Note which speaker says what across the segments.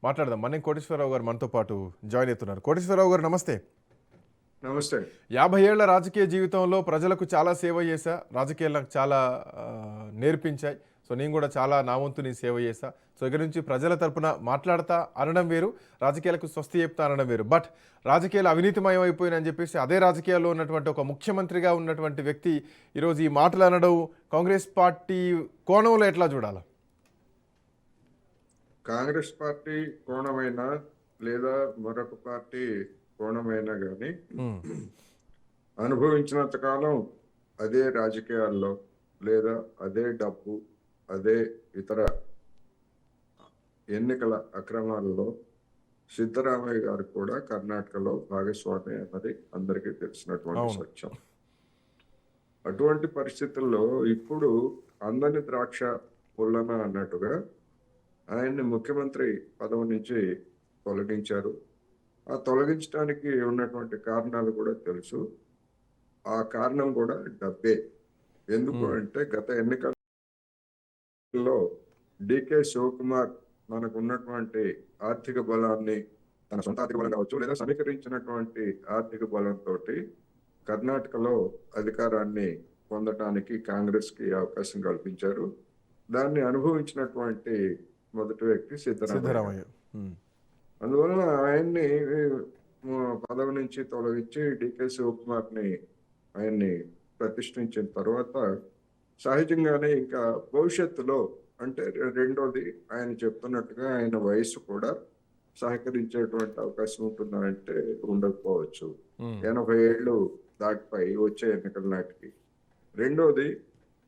Speaker 1: మాట్లాడదాం. మన్యం కోటేశ్వరరావు గారు మనతో పాటు జాయిన్ అవుతున్నారు. కోటేశ్వరరావు గారు నమస్తే.
Speaker 2: నమస్తే.
Speaker 1: 50 ఏళ్ల రాజకీయ జీవితంలో ప్రజలకు చాలా సేవ చేశా, రాజకీయాలు నాకు చాలా నేర్పించాయి. సో నేను కూడా చాలా నా వంతు నేను సేవ చేశా. సో ఇక్కడ నుంచి ప్రజల తరపున మాట్లాడతా అనడం వేరు, రాజకీయాలకు స్వస్తి చెప్తా అనడం వేరు. బట్ రాజకీయాలు అవినీతిమయం అయిపోయినని చెప్పేసి అదే రాజకీయాల్లో ఉన్నటువంటి ఒక ముఖ్యమంత్రిగా ఉన్నటువంటి వ్యక్తి ఈరోజు ఈ మాటలు అనడం కాంగ్రెస్ పార్టీ కోణంలో ఎట్లా చూడాలి?
Speaker 2: కాంగ్రెస్ పార్టీ కోణమైనా లేదా మరొక పార్టీ కోణమైనా కానీ అనుభవించినంత కాలం అదే రాజకీయాల్లో లేదా అదే డబ్బు, అదే ఇతర ఎన్నికల అక్రమాలలో సిద్ధరామయ్య గారు కూడా కర్ణాటకలో భాగస్వామి అన్నది అందరికీ తెలిసినటువంటి సత్యం. అటువంటి పరిస్థితుల్లో ఇప్పుడు అందని ద్రాక్ష పుల్లన అన్నట్టుగా ఆయన్ని ముఖ్యమంత్రి పదవి నుంచి తొలగించారు. ఆ తొలగించడానికి ఉన్నటువంటి కారణాలు కూడా తెలుసు. ఆ కారణం కూడా డబ్బే. ఎందుకు అంటే గత ఎన్నికల్లో డికే శివకుమార్ మనకు ఉన్నటువంటి ఆర్థిక బలాన్ని, తన సొంత ఆర్థిక బలం కావచ్చు లేదా సమీకరించినటువంటి ఆర్థిక బలంతో కర్ణాటకలో అధికారాన్ని పొందటానికి కాంగ్రెస్ కి అవకాశం కల్పించారు. దాన్ని అనుభవించినటువంటి మొదటి వ్యక్తి సిద్ధరామయ్య. అందువలన ఆయన్ని పదవి నుంచి తొలగించి డికే శివకుమార్ ని ఆయన్ని ప్రతిష్ఠించిన తర్వాత సహజంగానే ఇంకా భవిష్యత్తులో అంటే రెండోది ఆయన చెప్తున్నట్టుగా ఆయన వయసు కూడా సహకరించేటువంటి అవకాశం ఉంటుందా అంటే ఉండకపోవచ్చు. 80 ఏళ్ళు దాటిపోయి వచ్చే ఎన్నికల నాటికి. రెండోది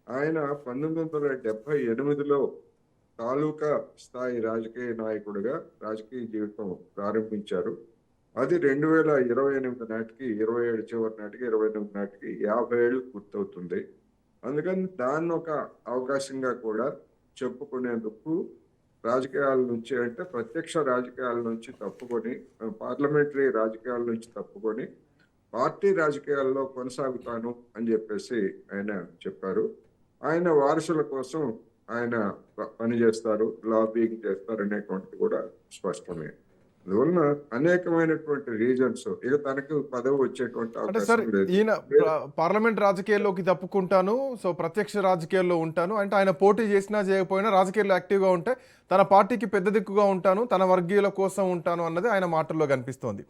Speaker 2: ఆయన 1978లో తాలూకా స్థాయి రాజకీయ నాయకుడిగా రాజకీయ జీవితం ప్రారంభించారు. అది 2028 నాటికి 27 చివరి నాటికి 28 నాటికి 50 ఏళ్ళు పూర్తవుతుంది. అందుకని దాన్ని ఒక అవకాశంగా కూడా చెప్పుకునేందుకు రాజకీయాల నుంచి అంటే ప్రత్యక్ష రాజకీయాల నుంచి తప్పుకొని, పార్లమెంటరీ రాజకీయాల నుంచి తప్పుకొని పార్టీ రాజకీయాల్లో కొనసాగుతాను అని చెప్పేసి ఆయన చెప్పారు. ఆయన వారసుల కోసం ఆయన పని చేస్తారు, లాబింగ్ చేస్తారు అనేటువంటిది కూడా స్పష్టమే. అందువలన అనేకమైనటువంటి రీజన్స్ ఇక తనకు పదవి వచ్చేటువంటి అవకాశం లేదు.
Speaker 1: ఈయన పార్లమెంట్ రాజకీయాల్లోకి తప్పుకుంటాను, సో ప్రత్యక్ష రాజకీయాల్లో ఉంటాను అంటే ఆయన పోటీ చేసినా చేయకపోయినా రాజకీయాల్లో యాక్టివ్గా ఉంటే తన పార్టీకి పెద్ద దిక్కుగా ఉంటాను, తన వర్గీయుల కోసం ఉంటాను అన్నది ఆయన మాటల్లో కనిపిస్తోంది.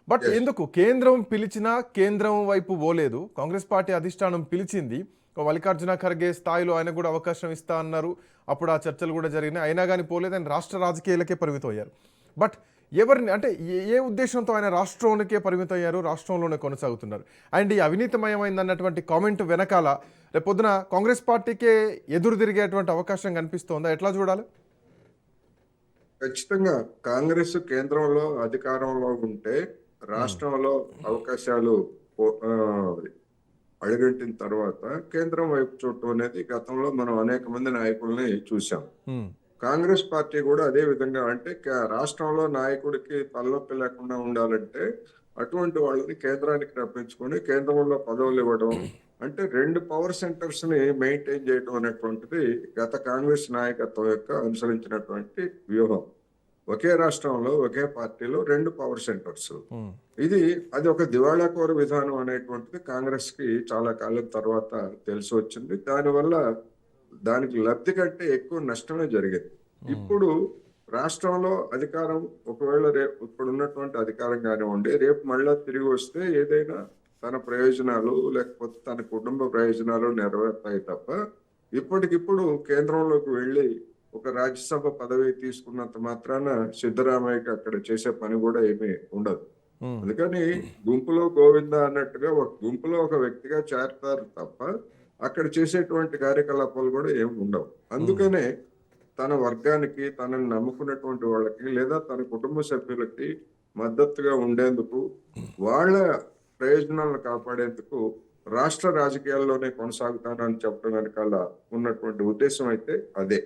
Speaker 1: బట్ ఎందుకు కేంద్రం పిలిచినా కేంద్రం వైపు పోలేదు? కాంగ్రెస్ పార్టీ అధిష్టానం పిలిచింది, మల్లికార్జున ఖర్గే స్థాయిలో ఆయన కూడా అవకాశం ఇస్తా అన్నారు. అప్పుడు ఆ చర్చలు కూడా జరిగినాయి. అయినా కానీ పోలేదు, ఆయన రాష్ట్ర రాజకీయాలకే పరిమితం అయ్యారు. బట్ ఎవరిని అంటే ఏ ఉద్దేశంతో ఆయన రాష్ట్రంలోకే పరిమితం అయ్యారు, రాష్ట్రంలోనే కొనసాగుతున్నారు? అండ్ ఈ అవినీతిమయమైంది అన్నటువంటి కామెంట్ వెనకాల రేపొద్దున కాంగ్రెస్ పార్టీకే ఎదురు తిరిగేటువంటి అవకాశం కనిపిస్తోందా? ఎట్లా చూడాలి?
Speaker 2: ఖచ్చితంగా కాంగ్రెస్ కేంద్రంలో అధికారంలో ఉంటే రాష్ట్రంలో అవకాశాలు అడుగంటిన తర్వాత కేంద్రం వైపు చూడటం అనేది గతంలో మనం అనేక మంది నాయకుల్ని చూసాం. కాంగ్రెస్ పార్టీ కూడా అదే విధంగా అంటే రాష్ట్రంలో నాయకుడికి తలనొప్పి లేకుండా ఉండాలంటే అటువంటి వాళ్ళని కేంద్రానికి రప్పించుకొని కేంద్రంలో పదవులు ఇవ్వడం అంటే 2 పవర్ సెంటర్స్ ని మెయింటైన్ చేయడం అనేటువంటిది గత కాంగ్రెస్ నాయకత్వం యొక్క అనుసరించినటువంటి వ్యూహం. ఒకే రాష్ట్రంలో ఒకే పార్టీలో 2 పవర్ సెంటర్స్. అది ఒక దివాళాకోర విధానం అనేటువంటిది కాంగ్రెస్ కి చాలా కాలం తర్వాత తెలిసి వచ్చింది. దానివల్ల దానికి లబ్ధి కంటే ఎక్కువ నష్టమే జరిగింది. ఇప్పుడు రాష్ట్రంలో అధికారం ఒకవేళ ఇప్పుడు ఉన్నటువంటి అధికారం కానివ్వండి, రేపు మళ్ళా తిరిగి వస్తే ఏదైనా తన ప్రయోజనాలు లేకపోతే తన కుటుంబ ప్రయోజనాలు నెరవేరుతాయి తప్ప ఇప్పటికిప్పుడు కేంద్రంలోకి వెళ్ళి ఒక రాజ్యసభ పదవి తీసుకున్నంత మాత్రాన సిద్ధరామయ్యకి అక్కడ చేసే పని కూడా ఏమీ ఉండదు. అందుకని గుంపులో గోవింద అన్నట్టుగా ఒక గుంపులో ఒక వ్యక్తిగా చేరతారు తప్ప అక్కడ చేసేటువంటి కార్యకలాపాలు కూడా ఏమి ఉండవు. అందుకనే తన వర్గానికి, తనని నమ్ముకున్నటువంటి వాళ్ళకి లేదా తన కుటుంబ సభ్యులకి మద్దతుగా ఉండేందుకు, వాళ్ళ ప్రయోజనాలను కాపాడేందుకు రాష్ట్ర రాజకీయాల్లోనే కొనసాగుతానని చెప్పడం వెనకాల ఉన్నటువంటి ఉద్దేశం అయితే అదే.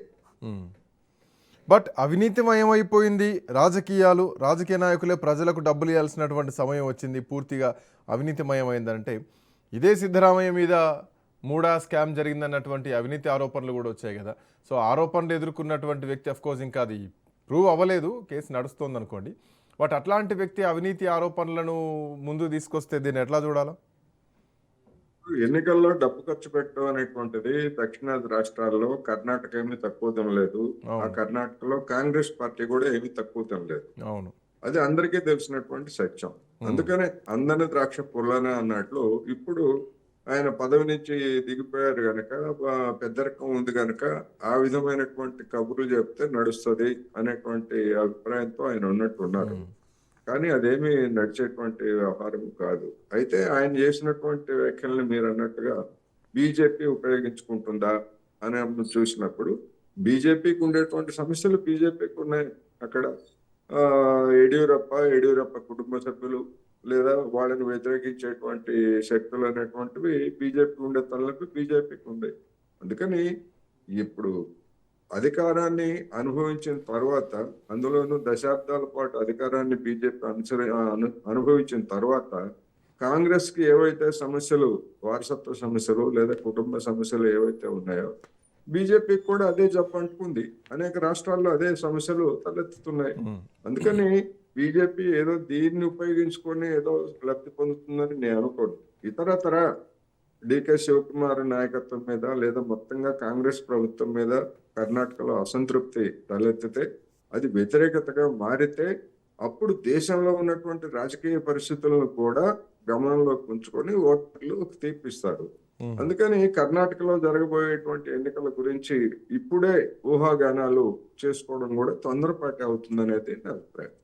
Speaker 1: బట్ అవినీతిమయమైపోయింది రాజకీయాలు, రాజకీయ నాయకులే ప్రజలకు డబ్బులు ఇవ్వాల్సినటువంటి సమయం వచ్చింది, పూర్తిగా అవినీతిమయమైందంటే ఇదే సిద్ధరామయ్య మీద మూడా స్కామ్ జరిగిందన్నటువంటి అవినీతి ఆరోపణలు కూడా వచ్చాయి కదా. సో ఆరోపణలు ఎదుర్కొన్నటువంటి వ్యక్తి అఫ్కోర్స్ ఇంకా అది ప్రూవ్ అవ్వలేదు, కేసు నడుస్తోంది అనుకోండి. బట్ అట్లాంటి వ్యక్తి అవినీతి ఆరోపణలను ముందు తీసుకొస్తే దీన్ని ఎట్లా చూడాలా?
Speaker 2: ఎన్నికల్లో డబ్బు ఖర్చు పెట్టడం అనేటువంటిది దక్షిణాది రాష్ట్రాల్లో కర్ణాటక ఏమీ తక్కువ తినలేదు. ఆ
Speaker 1: అవును.
Speaker 2: కర్ణాటకలో కాంగ్రెస్ పార్టీ కూడా ఏమీ తక్కువ తినలేదు.
Speaker 1: అవును.
Speaker 2: అది అందరికీ తెలిసినటువంటి సత్యం. అందుకనే అందని ద్రాక్ష పుల్లనే అన్నట్లు ఇప్పుడు ఆయన పదవి నుంచి దిగిపోయారు గనక పెద్దరికం ఉంది గనక ఆ విధమైనటువంటి కబుర్లు చెప్తే నడుస్తుంది అనేటువంటి అభిప్రాయంతో ఆయన ఉన్నట్టున్నారు. కానీ అదేమి నడిచేటువంటి వ్యవహారం కాదు. అయితే ఆయన చేసినటువంటి వ్యాఖ్యల్ని మీరు అన్నట్టుగా బీజేపీ ఉపయోగించుకుంటుందా అని చూసినప్పుడు బీజేపీకి ఉండేటువంటి సమస్యలు బీజేపీకి ఉన్నాయి అక్కడ. యడ్యూరప్ప కుటుంబ సభ్యులు లేదా వాళ్ళని వ్యతిరేకించేటువంటి శక్తులు అనేటువంటివి బీజేపీ ఉండే తలనొప్పి బీజేపీకి ఉంది. అందుకని ఇప్పుడు అధికారాన్ని అనుభవించిన తర్వాత, అందులోనూ దశాబ్దాల పాటు అధికారాన్ని బీజేపీ అనుభవించిన తర్వాత కాంగ్రెస్ కి ఏవైతే సమస్యలు, వారసత్వ సమస్యలు లేదా కుటుంబ సమస్యలు ఏవైతే ఉన్నాయో బీజేపీకి కూడా అదే జప్పంటుకుంది. అనేక రాష్ట్రాల్లో అదే సమస్యలు తలెత్తుతున్నాయి. అందుకని బీజేపీ ఏదో దీన్ని ఉపయోగించుకొని ఏదో లబ్ధి పొందుతుందని నేను అనుకోను. ఇతరతర డికే శివకుమార్ నాయకత్వం మీద లేదా మొత్తంగా కాంగ్రెస్ ప్రభుత్వం మీద కర్ణాటకలో అసంతృప్తి తలెత్తితే, అది వ్యతిరేకతగా మారితే అప్పుడు దేశంలో ఉన్నటువంటి రాజకీయ పరిస్థితులను కూడా గమనంలోకి ఉంచుకొని ఓటర్లు తీర్పిస్తారు. అందుకని కర్ణాటకలో జరగబోయేటువంటి ఎన్నికల గురించి ఇప్పుడే ఊహాగానాలు చేసుకోవడం కూడా తొందరపాటు అవుతుందనేది నా అభిప్రాయం.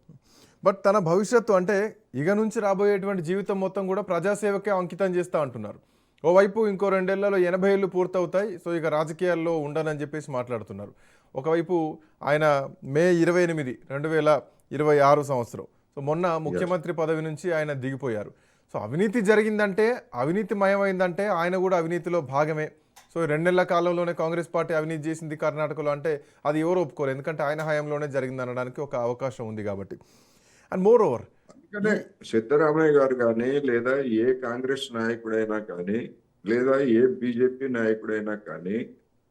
Speaker 1: బట్ తన భవిష్యత్తు అంటే ఇక నుంచి రాబోయేటువంటి జీవితం మొత్తం కూడా ప్రజాసేవకే అంకితం చేస్తా అంటున్నారు. ఓవైపు ఇంకో 2 ఏళ్లలో 80 ఏళ్ళు పూర్తవుతాయి, సో ఇక రాజకీయాల్లో ఉండనని చెప్పేసి మాట్లాడుతున్నారు. ఒకవైపు ఆయన మే 28, 2026 సంవత్సరం, సో మొన్న ముఖ్యమంత్రి పదవి నుంచి ఆయన దిగిపోయారు. సో అవినీతి జరిగిందంటే, అవినీతిమయమైందంటే ఆయన కూడా అవినీతిలో భాగమే. సో 2 నెలల కాలంలోనే కాంగ్రెస్ పార్టీ అవినీతి చేసింది కర్ణాటకలో అంటే అది ఎవరు ఒప్పుకోరు, ఎందుకంటే ఆయన హయాంలోనే జరిగింది అనడానికి ఒక అవకాశం ఉంది కాబట్టి. అండ్ మోర్ ఓవర్
Speaker 2: అందుకనే సిద్ధరామయ్య గారు కానీ లేదా ఏ కాంగ్రెస్ నాయకుడైనా కానీ లేదా ఏ బీజేపీ నాయకుడైనా కానీ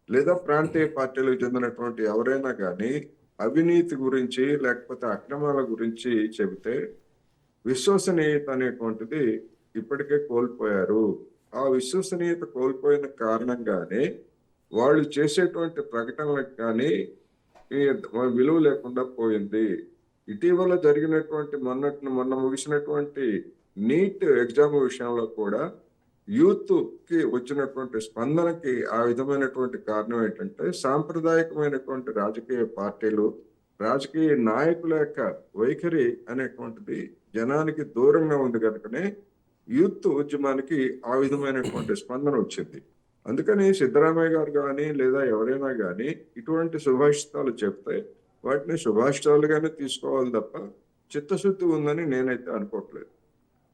Speaker 2: లేదా ప్రాంతీయ పార్టీలకు చెందినటువంటి ఎవరైనా కానీ అవినీతి గురించి లేకపోతే అక్రమాల గురించి చెబితే విశ్వసనీయత అనేటువంటిది ఇప్పటికే కోల్పోయారు. ఆ విశ్వసనీయత కోల్పోయిన కారణంగానే వాళ్ళు చేసేటువంటి ప్రకటనలకు కానీ ఈ విలువ లేకుండా పోయింది. ఇటీవల జరిగినటువంటి మొన్న ముగిసినటువంటి నీట్ ఎగ్జామ్ విషయంలో కూడా యూత్ కి వచ్చినటువంటి స్పందనకి ఆ విధమైనటువంటి కారణం ఏంటంటే సాంప్రదాయకమైనటువంటి రాజకీయ పార్టీలు, రాజకీయ నాయకుల యొక్క వైఖరి అనేటువంటిది జనానికి దూరంగా ఉంది కనుకనే యూత్ ఉద్యమానికి ఆ విధమైనటువంటి స్పందన వచ్చింది. అందుకని సిద్ధరామయ్య గారు కానీ లేదా ఎవరైనా కానీ ఇటువంటి సుభాషితాలు చెప్తే వాటిని సుభాషితాలుగానే తీసుకోవాలి తప్ప చిత్తశుద్ధి ఉందని నేనైతే అనుకోవట్లేదు.